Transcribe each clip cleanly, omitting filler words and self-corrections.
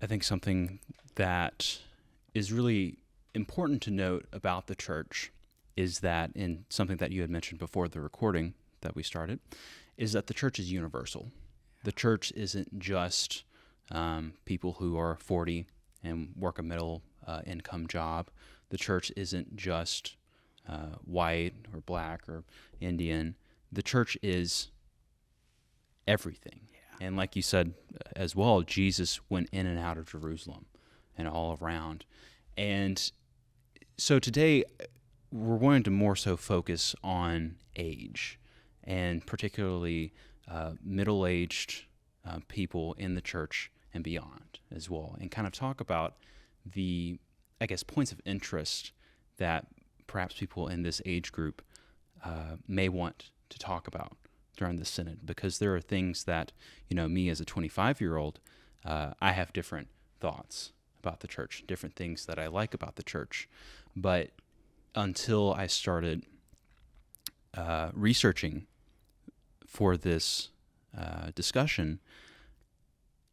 I think something that is really important to note about the church is that, in something that you had mentioned before the recording that we started, is that the church is universal. The church isn't just people who are 40 and work a middle income job. The church isn't just white or black or Indian. The church is everything. Yeah. And like you said as well, Jesus went in and out of Jerusalem and all around. And so today we're going to more so focus on age, and particularly middle-aged people in the church and beyond as well, and kind of talk about the, I guess, points of interest that perhaps people in this age group may want to talk about during the synod, because there are things that, me as a 25-year-old, I have different thoughts about the church, different things that I like about the church. But until I started researching for this discussion,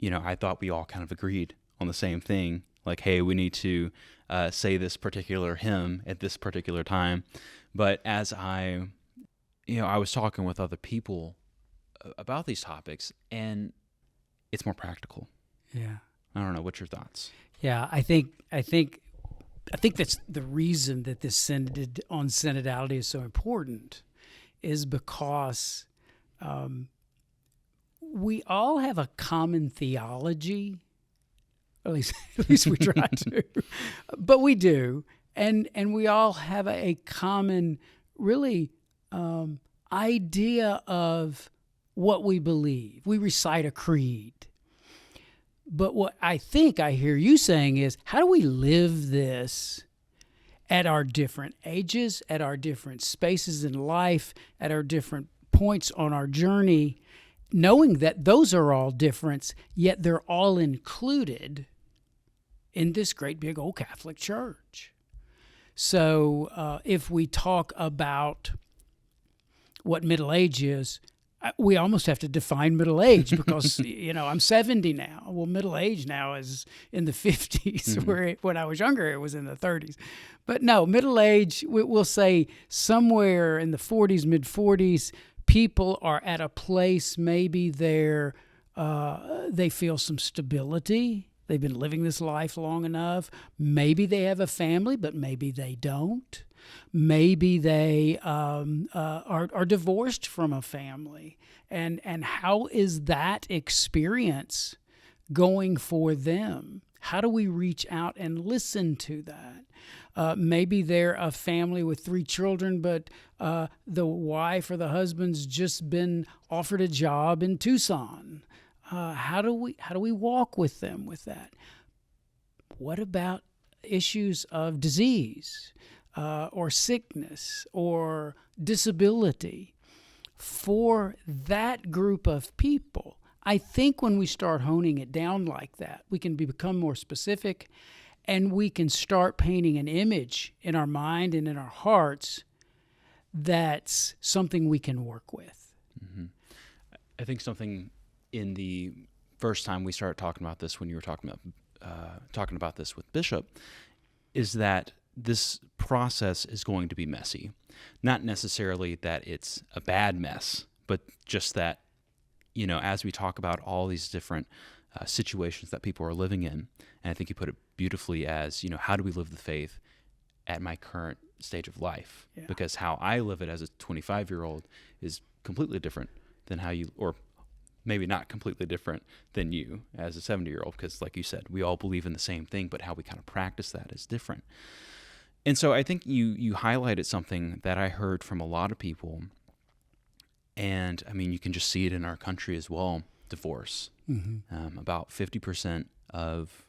I thought we all kind of agreed on the same thing. Like, hey, we need to say this particular hymn at this particular time. But as I was talking with other people about these topics, and it's more practical. Yeah. I don't know. What's your thoughts? Yeah, I think that's the reason that this synod on synodality is so important, is because we all have a common theology. At least we try to, but we do, and we all have a common, really, idea of what we believe. We recite a creed. But what I think I hear you saying is, how do we live this at our different ages, at our different spaces in life, at our different points on our journey, knowing that those are all different, yet they're all included in this great big old Catholic Church. So if we talk about what middle age is, we almost have to define middle age, because I'm 70 now. Well, middle age now is in the 50s, mm-hmm. where when I was younger it was in the 30s. But no, middle age, we'll say somewhere in the 40s, mid 40s, people are at a place maybe they feel some stability. They've been living this life long enough. Maybe they have a family, but maybe they don't. Maybe they are divorced from a family. And how is that experience going for them? How do we reach out and listen to that? Maybe they're a family with 3 children, but the wife or the husband's just been offered a job in Tucson. How do we walk with them with that? What about issues of disease or sickness or disability? For that group of people, I think when we start honing it down like that, we can become more specific, and we can start painting an image in our mind and in our hearts that's something we can work with. Mm-hmm. I think something in the first time we started talking about this, when you were talking about this with Bishop, is that this process is going to be messy. Not necessarily that it's a bad mess, but just that, as we talk about all these different situations that people are living in, and I think you put it beautifully as, how do we live the faith at my current stage of life? Yeah. Because how I live it as a 25-year-old is completely different than how you, or maybe not completely different than you as a 70-year-old, because like you said, we all believe in the same thing, but how we kind of practice that is different. And so I think you highlighted something that I heard from a lot of people, and I mean, you can just see it in our country as well, divorce. Mm-hmm. About 50% of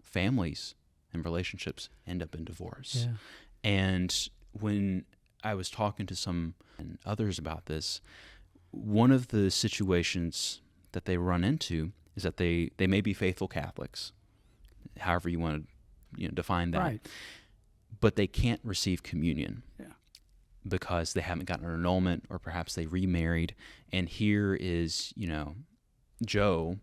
families and relationships end up in divorce. Yeah. And when I was talking to some and others about this, one of the situations that they run into is that they may be faithful Catholics, however you want to define that, right. But they can't receive communion because they haven't gotten an annulment, or perhaps they remarried. And here is, Joe,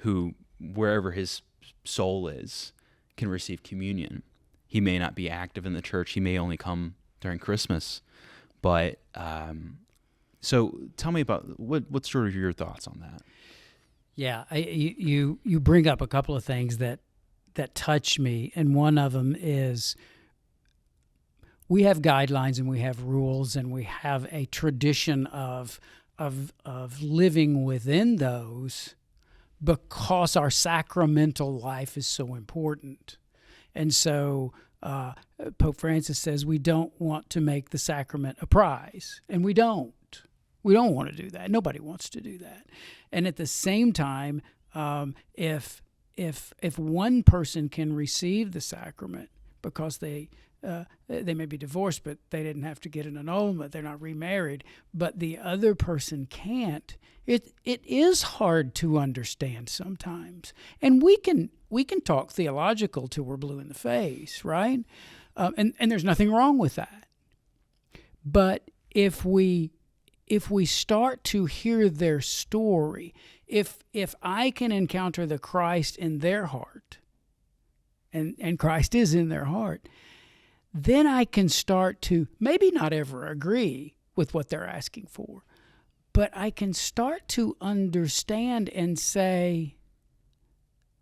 who, wherever his soul is can receive communion. He may not be active in the church. He may only come during Christmas. But so tell me about what's sort of your thoughts on that? Yeah, you bring up a couple of things that touch me, and one of them is we have guidelines and we have rules and we have a tradition of living within those because our sacramental life is so important. And so Pope Francis says we don't want to make the sacrament a prize, and we don't. We don't want to do that. Nobody wants to do that. And at the same time, if one person can receive the sacrament because they may be divorced, but they didn't have to get an annulment, they're not remarried, but the other person can't, it is hard to understand sometimes. And we can talk theological till we're blue in the face, right? And there's nothing wrong with that. But if we start to hear their story, if I can encounter the Christ in their heart, and Christ is in their heart, then I can start to maybe not ever agree with what they're asking for, but I can start to understand and say,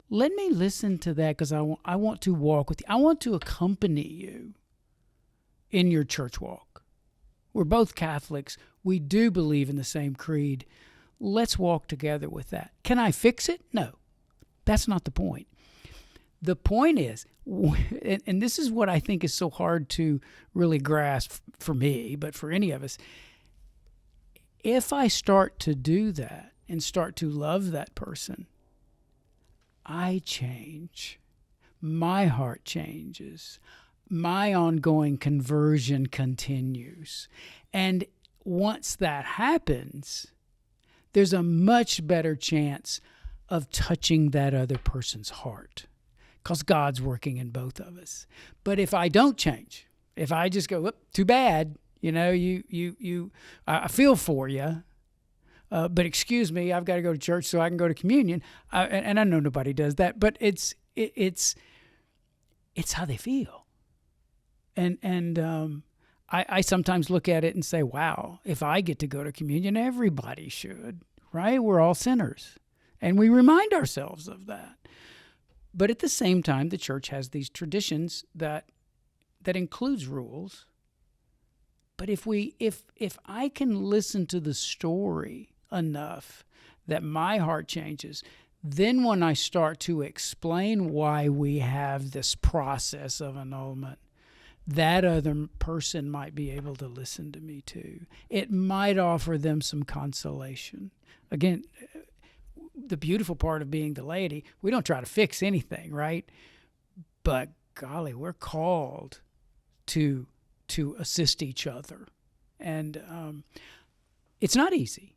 let me listen to that because I want to walk with you. I want to accompany you in your church walk. We're both Catholics. We do believe in the same creed. Let's walk together with that. Can I fix it? No. That's not the point. The point is, and this is what I think is so hard to really grasp for me, but for any of us, if I start to do that and start to love that person, I change. My heart changes. My ongoing conversion continues. And once that happens, there's a much better chance of touching that other person's heart because God's working in both of us. But if I don't change, if I just go, too bad, I feel for you, but excuse me, I've got to go to church so I can go to communion. And I know nobody does that, but it's how they feel. And I sometimes look at it and say, wow, if I get to go to communion, everybody should, right? We're all sinners. And we remind ourselves of that. But at the same time, the church has these traditions that includes rules. But if I can listen to the story enough that my heart changes, then when I start to explain why we have this process of annulment, that other person might be able to listen to me too. It might offer them some consolation. Again, the beautiful part of being the laity, we don't try to fix anything, right? But golly, we're called to assist each other. And it's not easy.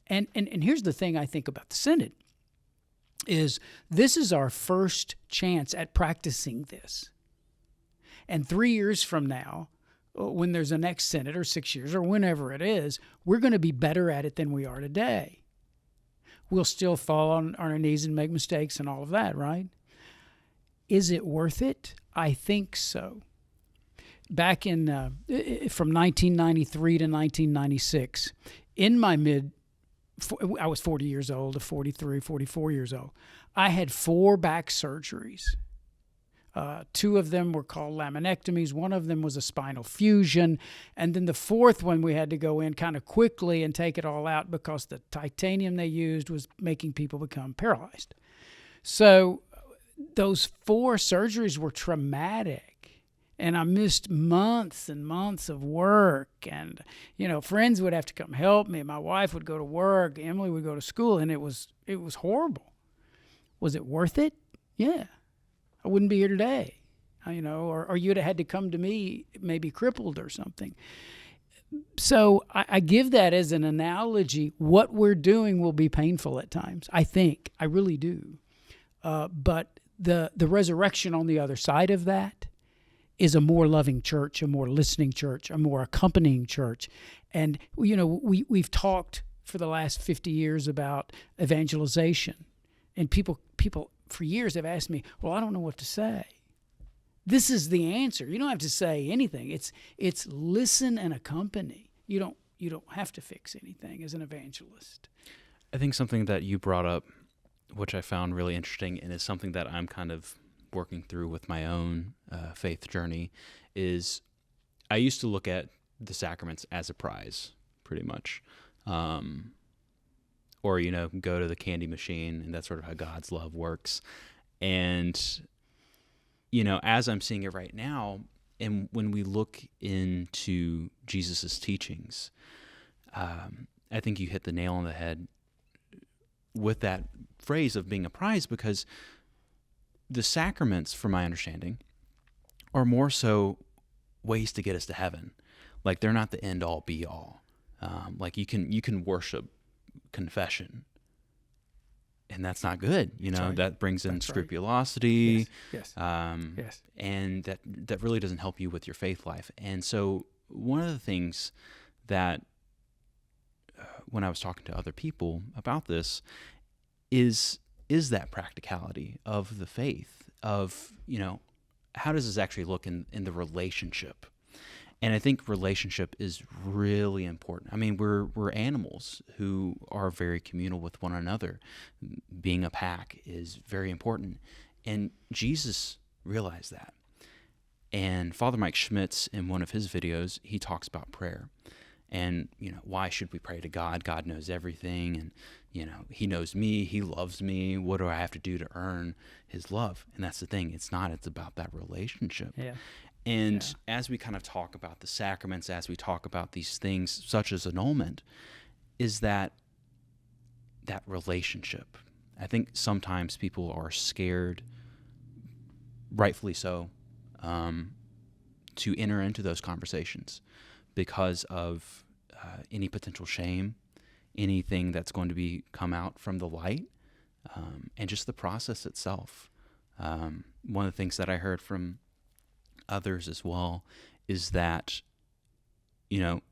And here's the thing I think about the Synod is this is our first chance at practicing this. And 3 years from now, when there's a next Synod, or 6 years, or whenever it is, we're going to be better at it than we are today. We'll still fall on our knees and make mistakes and all of that, right? Is it worth it? I think so. Back in from 1993 to 1996, in my I was 40 years old to 43, 44 years old. I had 4 back surgeries. 2 of them were called laminectomies. 1 of them was a spinal fusion. And then the 4th one, we had to go in kind of quickly and take it all out because the titanium they used was making people become paralyzed. So those 4 surgeries were traumatic. And I missed months and months of work. And, friends would have to come help me. My wife would go to work. Emily would go to school. And it was horrible. Was it worth it? Yeah. I wouldn't be here today, or you'd have had to come to me maybe crippled or something. So I give that as an analogy. What we're doing will be painful at times, I think. I really do. But the resurrection on the other side of that is a more loving church, a more listening church, a more accompanying church. And, we've talked for the last 50 years about evangelization. And people for years have asked me, well, I don't know what to say. This is the answer. You don't have to say anything. It's listen and accompany. You don't have to fix anything as an evangelist. I think something that you brought up, which I found really interesting, and is something that I'm kind of working through with my own faith journey, is I used to look at the sacraments as a prize, pretty much. Or, go to the candy machine, and that's sort of how God's love works. And, as I'm seeing it right now, and when we look into Jesus's teachings, I think you hit the nail on the head with that phrase of being a prize, because the sacraments, from my understanding, are more so ways to get us to heaven. Like, they're not the end all be all. Like, you can worship confession, and that's not good. Right. That brings in That's scrupulosity. Yes. Yes. And that really doesn't help you with your faith life. And so one of the things that when I was talking to other people about this is that practicality of the faith of, how does this actually look in the relationship? And I think relationship is really important. I mean, we're animals who are very communal with one another. Being a pack is very important. And Jesus realized that. And Father Mike Schmitz, in one of his videos, he talks about prayer. And, why should we pray to God? God knows everything. And, he knows me. He loves me. What do I have to do to earn his love? And that's the thing. It's about that relationship. Yeah. And as we kind of talk about the sacraments, as we talk about these things such as annulment, is that relationship. I think sometimes people are scared, rightfully so, to enter into those conversations because of any potential shame, anything that's going to come out from the light, and just the process itself. One of the things that I heard from others as well is that,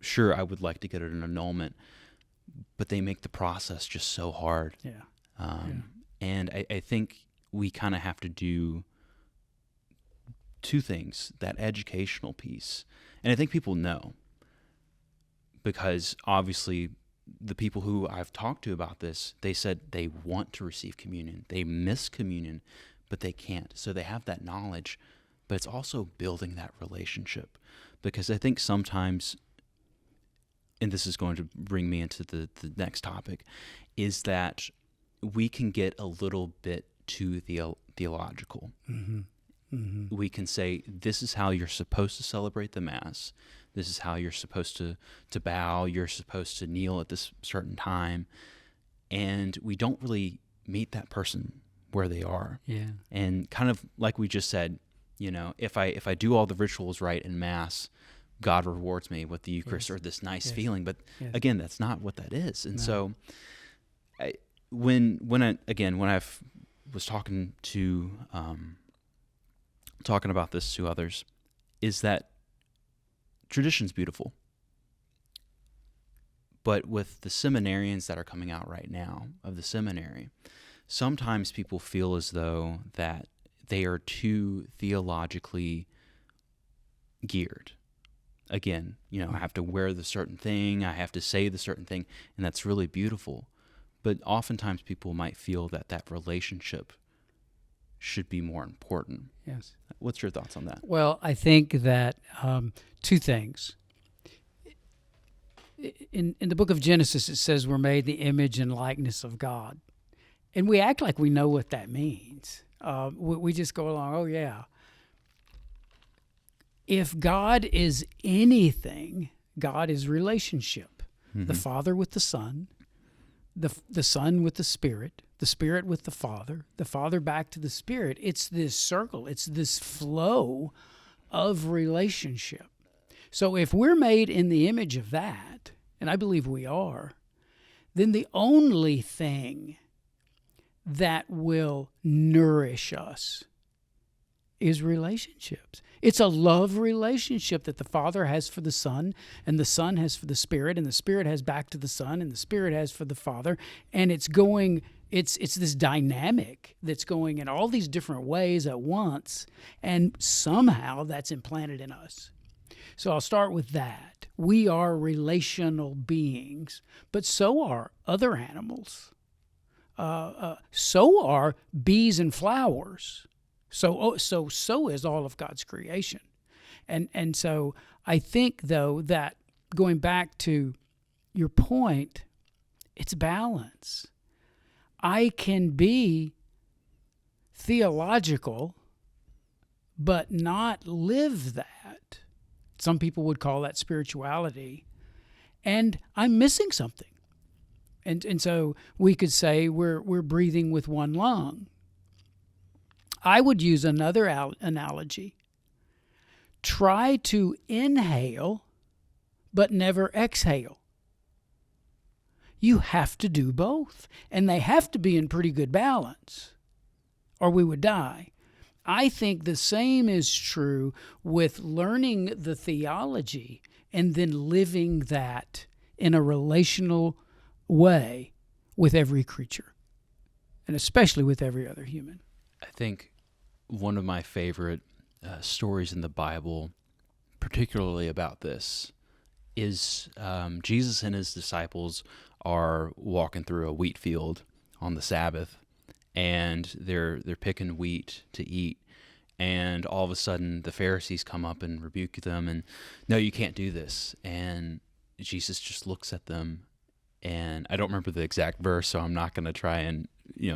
sure, I would like to get an annulment, but they make the process just so hard. Yeah. And I think we kind of have to do two things, that educational piece. And I think people know, because obviously the people who I've talked to about this, they said they want to receive communion. They miss communion, but they can't. So they have that knowledge, but it's also building that relationship. Because I think sometimes, and this is going to bring me into the next topic, is that we can get a little bit too theological. Mm-hmm. Mm-hmm. We can say, this is how you're supposed to celebrate the Mass. This is how you're supposed to bow. You're supposed to kneel at this certain time. And we don't really meet that person where they are. Yeah. And kind of like we just said, if I do all the rituals right in Mass, God rewards me with the Eucharist, or this nice feeling. But again, that's not what that is. And so when I was talking about this to others, is that tradition's beautiful. But with the seminarians that are coming out right now of the seminary, sometimes people feel as though that they are too theologically geared. Again, I have to wear the certain thing, I have to say the certain thing, and that's really beautiful. But oftentimes people might feel that relationship should be more important. Yes. What's your thoughts on that? Well, I think that two things. In the book of Genesis, it says we're made the image and likeness of God. And we act like we know what that means. We just go along, oh, yeah. If God is anything, God is relationship. Mm-hmm. The Father with the Son, the Son with the Spirit with the Father back to the Spirit. It's this circle. It's this flow of relationship. So if we're made in the image of that, and I believe we are, then the only thing that will nourish us is relationships. It's a love relationship that the Father has for the Son, and the Son has for the Spirit, and the Spirit has back to the Son, and the Spirit has for the Father, and it's going It's this dynamic that's going in all these different ways at once, and somehow that's implanted in us. So I'll start with that. We are relational beings, but so are other animals. So are bees and flowers. So is all of God's creation. And so I think, though, that going back to your point, it's balance. I can be theological, but not live that. Some people would call that spirituality. And I'm missing something. And so we could say we're breathing with one lung. I would use another analogy. Try to inhale, but never exhale. You have to do both, and they have to be in pretty good balance, or we would die. I think the same is true with learning the theology and then living that in a relational way with every creature, and especially with every other human. I think one of my favorite stories in the Bible, particularly about this, is Jesus and his disciples are walking through a wheat field on the Sabbath, and they're picking wheat to eat, and all of a sudden the Pharisees come up and rebuke them, and no, you can't do this. And Jesus just looks at them, and I don't remember the exact verse, so I'm not going to try and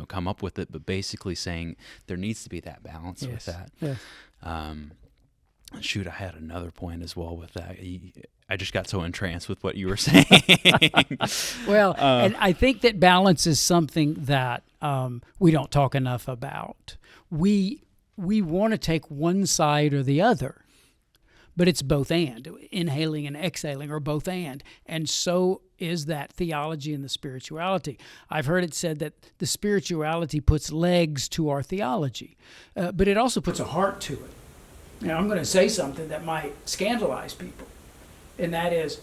come up with it, but basically saying there needs to be that balance with that. Yes. Shoot, I had another point as well with that. I just got so entranced with what you were saying. Well, and I think that balance is something that we don't talk enough about. We want to take one side or the other, but it's both and. Inhaling and exhaling are both and. And so is that theology and the spirituality. I've heard it said that the spirituality puts legs to our theology, but it also puts a heart to it. Now, I'm going to say something that might scandalize people, and that is,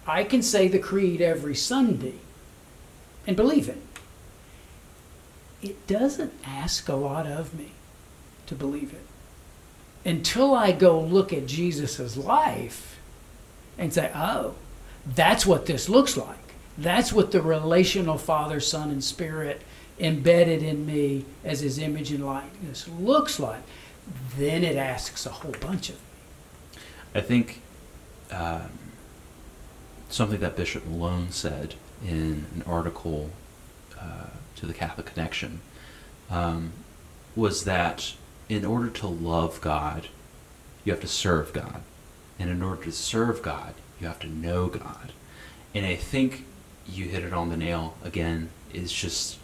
I can say the creed every Sunday and believe it. It doesn't ask a lot of me to believe it until I go look at Jesus' life and say, oh, that's what this looks like. That's what the relational Father, Son, and Spirit embedded in me as his image and likeness looks like. Then it asks a whole bunch of me. I think something that Bishop Malone said in an article to the Catholic Connection was that in order to love God, you have to serve God. And in order to serve God, you have to know God. And I think you hit it on the nail again. It's just,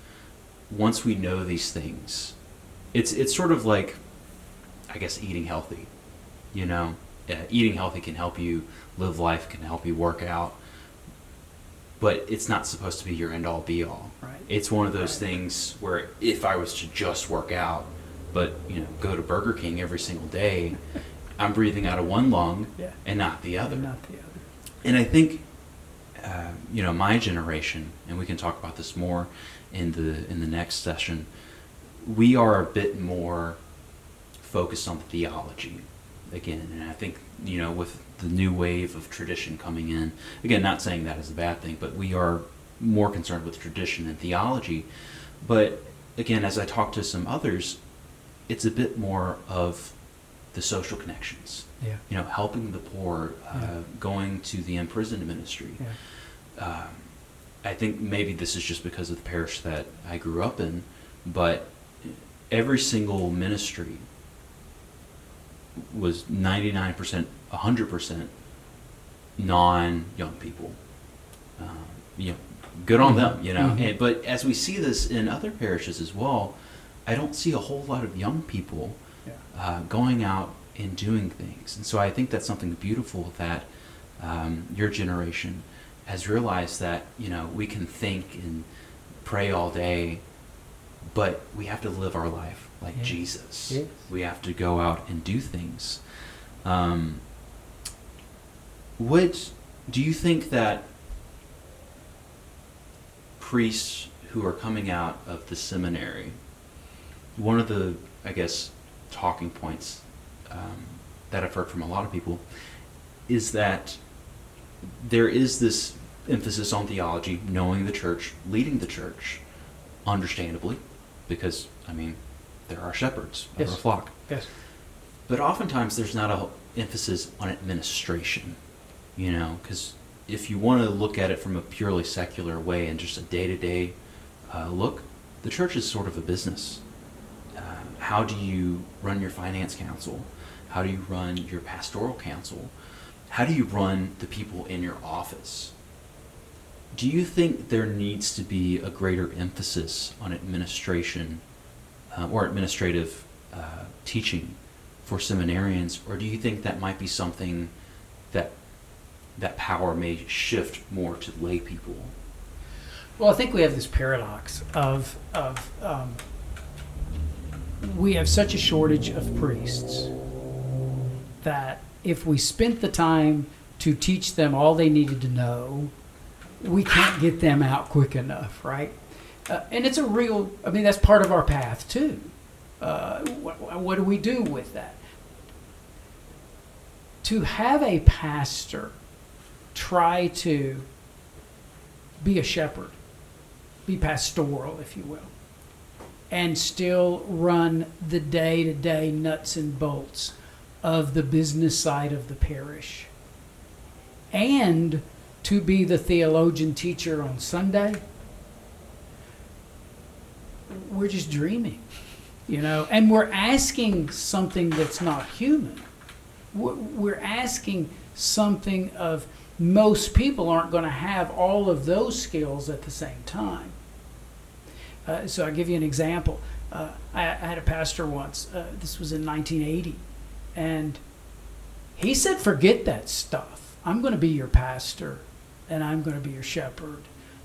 once we know these things, it's sort of like, I guess, eating healthy. Eating healthy can help you live life, can help you work out, but it's not supposed to be your end all be all. Right. It's one of those things where if I was to just work out, but go to Burger King every single day, I'm breathing out of one lung and not the other. And I think my generation, and we can talk about this more in the next session, we are a bit more focused on theology again, and I think with the new wave of tradition coming in, again, not saying that is a bad thing, but we are more concerned with tradition than theology. But again, as I talk to some others, it's a bit more of the social connections, helping the poor, going to the imprisoned ministry. I think maybe this is just because of the parish that I grew up in, but every single ministry was 99%, 100% non-young people. Good on them, Mm-hmm. But as we see this in other parishes as well, I don't see a whole lot of young people going out and doing things. And so I think that's something beautiful that your generation has realized, that we can think and pray all day, but we have to live our life like Jesus. Yes. We have to go out and do things. What do you think that priests who are coming out of the seminary, one of the, I guess, talking points that I've heard from a lot of people is that there is this emphasis on theology, knowing the church, leading the church, understandably, because, I mean, there are shepherds of Yes. a flock. Yes. But oftentimes there's not a emphasis on administration, because if you want to look at it from a purely secular way and just a day-to-day look, the church is sort of a business. How do you run your finance council? How do you run your pastoral council? How do you run the people in your office? Do you think there needs to be a greater emphasis on administration or administrative teaching for seminarians, or do you think that might be something that power may shift more to lay people? Well, I think we have this paradox of we have such a shortage of priests that if we spent the time to teach them all they needed to know, we can't get them out quick enough, right? And it's that's part of our path too. What do we do with that? To have a pastor try to be a shepherd, be pastoral, if you will, and still run the day-to-day nuts and bolts of the business side of the parish, and to be the theologian teacher on Sunday, we're just dreaming, and we're asking something that's not human. We're asking something of most people aren't going to have all of those skills at the same time. So I'll give you an example. I had a pastor once, this was in 1980, and he said, forget that stuff. I'm going to be your pastor, and I'm going to be your shepherd,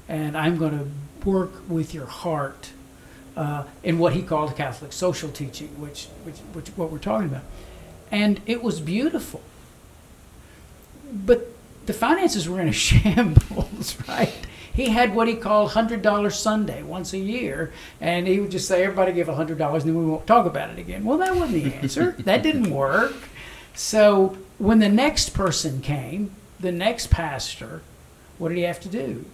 and I'm going to work with your heart in what he called Catholic social teaching, which what we're talking about. And it was beautiful. But the finances were in a shambles, right? He had what he called $100 Sunday once a year, and he would just say, everybody give $100 and then we won't talk about it again. Well, that wasn't the answer. That didn't work. So when the next person came, the next pastor, what did he have to do?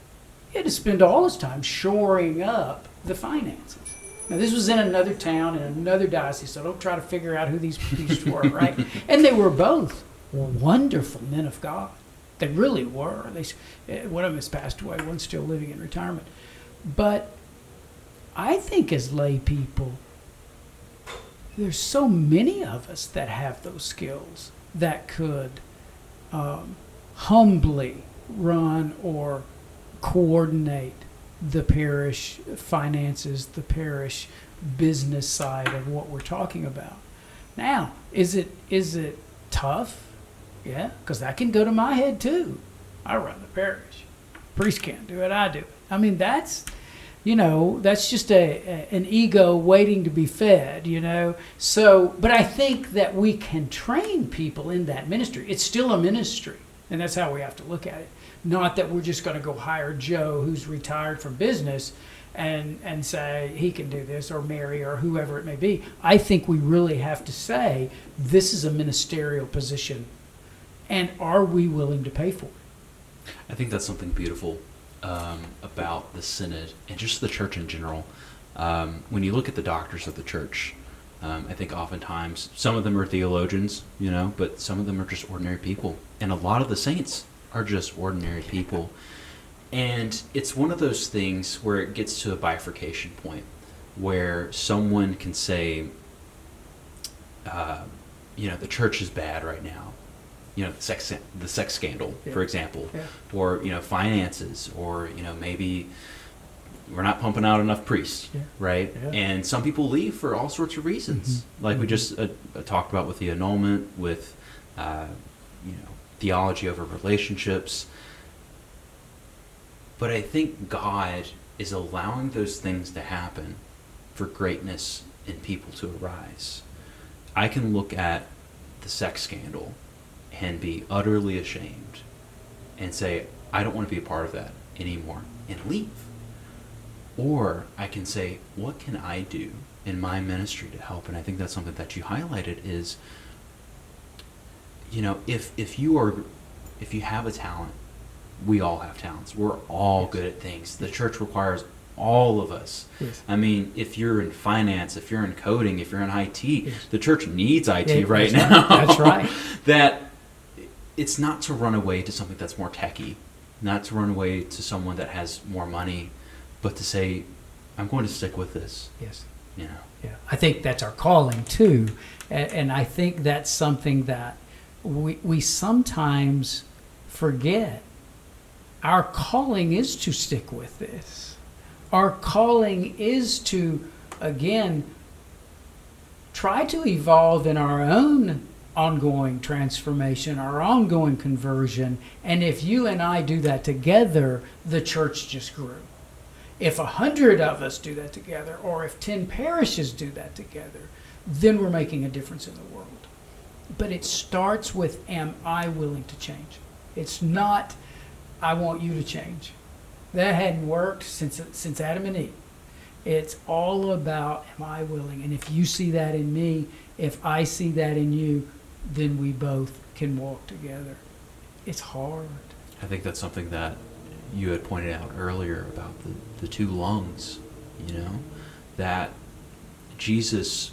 He had to spend all his time shoring up the finances. Now, this was in another town, in another diocese, so don't try to figure out who these priests were, right? And they were both wonderful men of God. They really were. One of them has passed away, one's still living in retirement. But I think as lay people, there's so many of us that have those skills that could humbly run or coordinate the parish finances, the parish business side of what we're talking about. Now, is it tough? Yeah, because that can go to my head too. I run the parish. Priest can't do it, I do it. I mean, that's just an ego waiting to be fed, So, but I think that we can train people in that ministry. It's still a ministry, and that's how we have to look at it. Not that we're just going to go hire Joe who's retired from business and say he can do this, or Mary, or whoever it may be. I think we really have to say this is a ministerial position, and are we willing to pay for it? I think that's something beautiful about the Synod and just the church in general. When you look at the doctors of the church, I think oftentimes some of them are theologians, but some of them are just ordinary people. And a lot of the saints are just ordinary people. And it's one of those things where it gets to a bifurcation point where someone can say, the church is bad right now. The sex scandal, for example, or, finances, or, maybe we're not pumping out enough priests, right? Yeah. And some people leave for all sorts of reasons, like we just talked about with the annulment, with, theology over relationships. But I think God is allowing those things to happen for greatness in people to arise. I can look at the sex scandal and be utterly ashamed and say, I don't want to be a part of that anymore, and leave. Or I can say, what can I do in my ministry to help? And I think that's something that you highlighted is, if you have a talent, we all have talents. We're all good at things. The church requires all of us. Yes. I mean, if you're in finance, if you're in coding, if you're in IT, the church needs IT right that's now. Right. That's right. That it's not to run away to something that's more techy, not to run away to someone that has more money, but to say, I'm going to stick with this. Yes. Yeah. I think that's our calling too, and I think that's something that we sometimes forget. Our calling is to stick with this. Our calling is to, again, try to evolve in our own ongoing transformation, our ongoing conversion. And if you and I do that together, the church just grew. If 100 of us do that together, or if 10 parishes do that together, then we're making a difference in the world. But it starts with, am I willing to change? It's not, I want you to change. That hadn't worked since Adam and Eve. It's all about, am I willing? And if you see that in me, if I see that in you, then we both can walk together. It's hard. I think that's something that you had pointed out earlier about the two lungs, that Jesus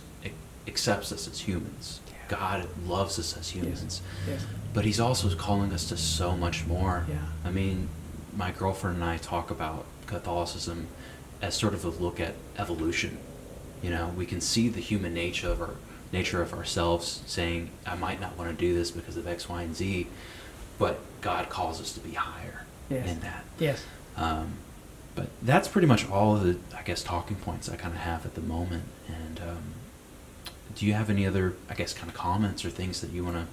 accepts us as humans. Yeah. God loves us as humans. Yes. But he's also calling us to so much more. Yeah. I mean, my girlfriend and I talk about Catholicism as sort of a look at evolution. We can see the human nature of ourselves saying, I might not want to do this because of X, Y, and Z, but God calls us to be higher in that. Yes. But that's pretty much all of the, I guess, talking points I kind of have at the moment. And do you have any other, I guess, kind of comments or things that you want to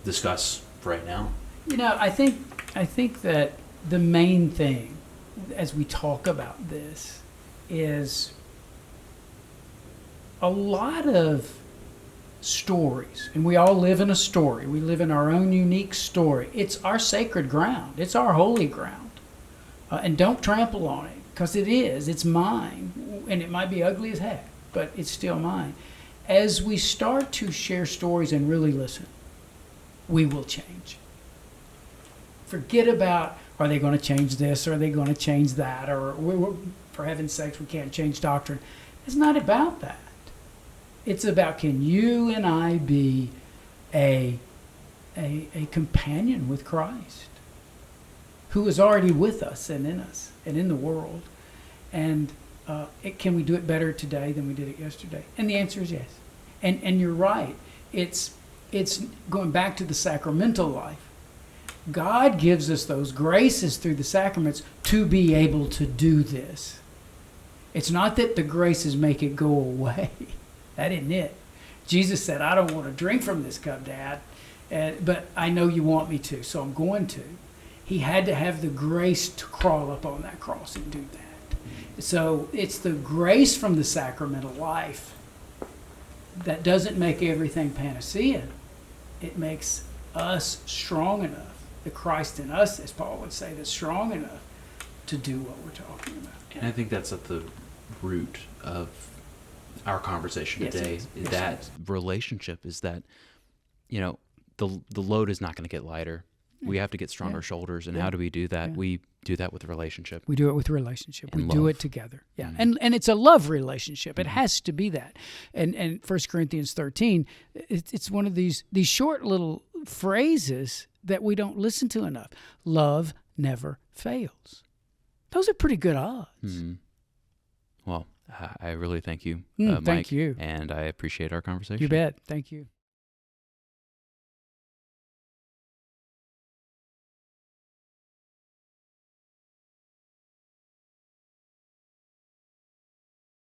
discuss right now? I think that the main thing as we talk about this is a lot of stories, and we all live in a story. We live in our own unique story. It's our sacred ground. It's our holy ground. And don't trample on it, because it is. It's mine. And it might be ugly as heck, but it's still mine. As we start to share stories and really listen, we will change. Forget about, are they going to change this, or are they going to change that, or for heaven's sakes, we can't change doctrine. It's not about that. It's about, can you and I be a companion with Christ, who is already with us and in us and in the world? And can we do it better today than we did it yesterday? And the answer is yes. And you're right. It's going back to the sacramental life. God gives us those graces through the sacraments to be able to do this. It's not that the graces make it go away. That isn't it. Jesus said, I don't want to drink from this cup, Dad, but I know you want me to, so I'm going to. He had to have the grace to crawl up on that cross and do that. So it's the grace from the sacramental life that doesn't make everything panacea. It makes us strong enough, the Christ in us, as Paul would say, that's strong enough to do what we're talking about. And I think that's at the root of our conversation today. That relationship is that, the load is not going to get lighter. We have to get stronger shoulders. And how do we do that? We do that with relationship. We do it with relationship. We And do love. it together. Yeah. And it's a love relationship. It has to be that. And 1 Corinthians 13, it's one of these short little phrases that we don't listen to enough. Love never fails. Those are pretty good odds. Mm-hmm. Well, I really thank you, Thank Mike. you. And I appreciate our conversation. You bet. Thank you.